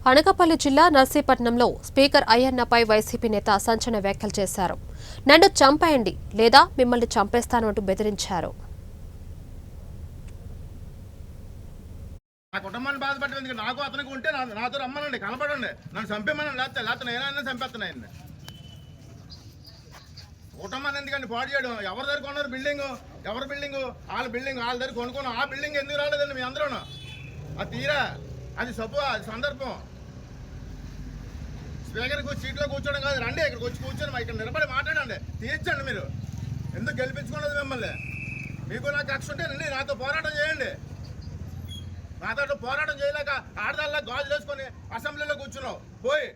అనకాపల్లి జిల్లా నర్సీపట్నంలో speaker అయ్యన్నపై YCP నేత సంచలన వ్యాఖ్యలు చేశారు. నన్ను చంపేయండి లేదా మిమ్మల్ని చంపేస్తానంటూ బెదిరించారు. నా కుటుంబాన్ని బాధపడేందుకు నాకు అతనికి ఉంటే నాతో రమ్మనండి, కనపడండి, నన్ను చంపేమనండి, లేకపోతే నేనైనా చంపేస్తున్నాయండి. కుటుంబాన్ని ఎందుకండి పాడు చేయడం? ఎవరి దగ్గర కొన్నారు బిల్డింగ్? ఎవరి బిల్డింగ్? వాళ్ళ బిల్డింగ్ వాళ్ళ దగ్గర కొనుక్కున్నాం. ఆ బిల్డింగ్ ఎందుకు రాలేదండి మీ అందరూ? అది తీరా, అది అది సందర్భం. స్పీకర్కి సీట్లో కూర్చోడం కాదు, రండి ఇక్కడికి వచ్చి కూర్చొని ఇక్కడ నిలబడి మాట్లాడండి, తీర్చండి. మీరు ఎందుకు గెలిపించుకున్నది మిమ్మల్ని? మీకు నాకు కక్ష ఉంటే రండి, నాతో పోరాటం చేయండి. నాతో పోరాటం చేయలేక ఆడదాల్లా గాజులు వేసుకొని అసెంబ్లీలో కూర్చున్నావు. పోయి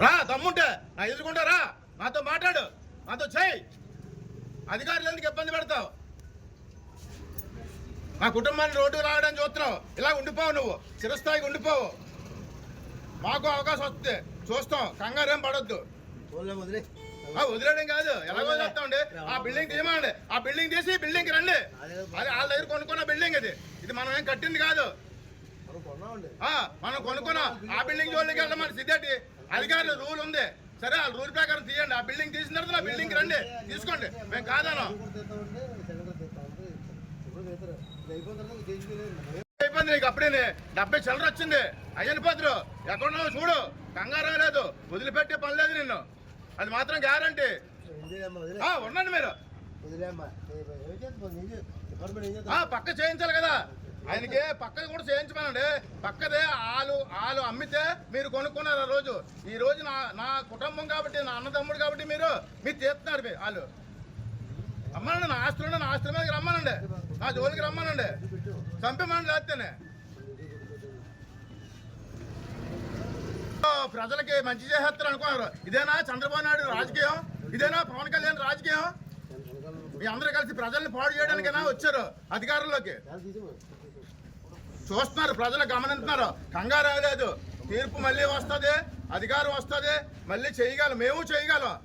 రా, దమ్ముంటే నా ఎదుర్కొంటారా, నాతో మాట్లాడు, నాతో చేయి. అధికారులు ఎందుకు ఇబ్బంది పెడతావు? నా కుటుంబాన్ని రోడ్డుకు రావడానికి చూస్తున్నావు. ఇలా ఉండిపోవు, నువ్వు చిరస్థాయికి ఉండిపోవు. మాకు అవకాశం వస్తే చూస్తాం, కంగారేం పడొద్దు. వదిలేయడం కాదు, ఎలాగో చేస్తామండి. ఆ బిల్డింగ్ తీయమండి, ఆ బిల్డింగ్ తీసి బిల్డింగ్ రండి. అది వాళ్ళ దగ్గర కొనుక్కున్న బిల్డింగ్ ఇది మనం ఏం కట్టింది కాదు. మనం కొనుక్కున్నాం. ఆ బిల్డింగ్ జోలికి వెళ్ళమని సిద్ధటి అధికారులు రూల్ ఉంది. సరే, ఆ రూల్ ప్రకారం తీయండి. ఆ బిల్డింగ్ తీసిన తర్వాత ఆ బిల్డింగ్ రండి, తీసుకోండి. మేము కాదను. అయిపోయింది నీకు. అప్పుడే 70 చిల్లర వచ్చింది. అయ్యని పత్రు ఎక్కడున్నావు చూడు, కంగారం లేదు, వదిలిపెట్టే పని లేదు నిన్ను. అది మాత్రం గ్యారంటీ. ఉండండి మీరు. పక్క చేయించాలి కదా ఆయనకి, పక్క కూడా చేయించమనండి. పక్కదే ఆలు అమ్మితే మీరు కొనుక్కున్నారు ఆ రోజు. ఈ రోజు నా కుటుంబం కాబట్టి, నా అన్నదమ్ముడు కాబట్టి మీరు తీస్తున్నారు. వాళ్ళు రమ్మనండి, నా ఆస్తుల మీదకి రమ్మనండి, నా జోలికి రమ్మనండి, చంపేమని లేస్తేనే. ప్రజలకి మంచి చేసేస్తారు అనుకున్నారు. ఇదేనా చంద్రబాబు నాయుడు రాజకీయం? ఇదేనా పవన్ కళ్యాణ్ రాజకీయం? మీ అందరూ కలిసి ప్రజల్ని పాడు చేయడానికైనా వచ్చారు అధికారంలోకి. చూస్తున్నారు, ప్రజలు గమనిస్తున్నారు. కంగారు లేదు, తీర్పు మళ్ళీ వస్తుంది, అధికారం వస్తుంది, మళ్ళీ చేయగలం, మేము చేయగలం.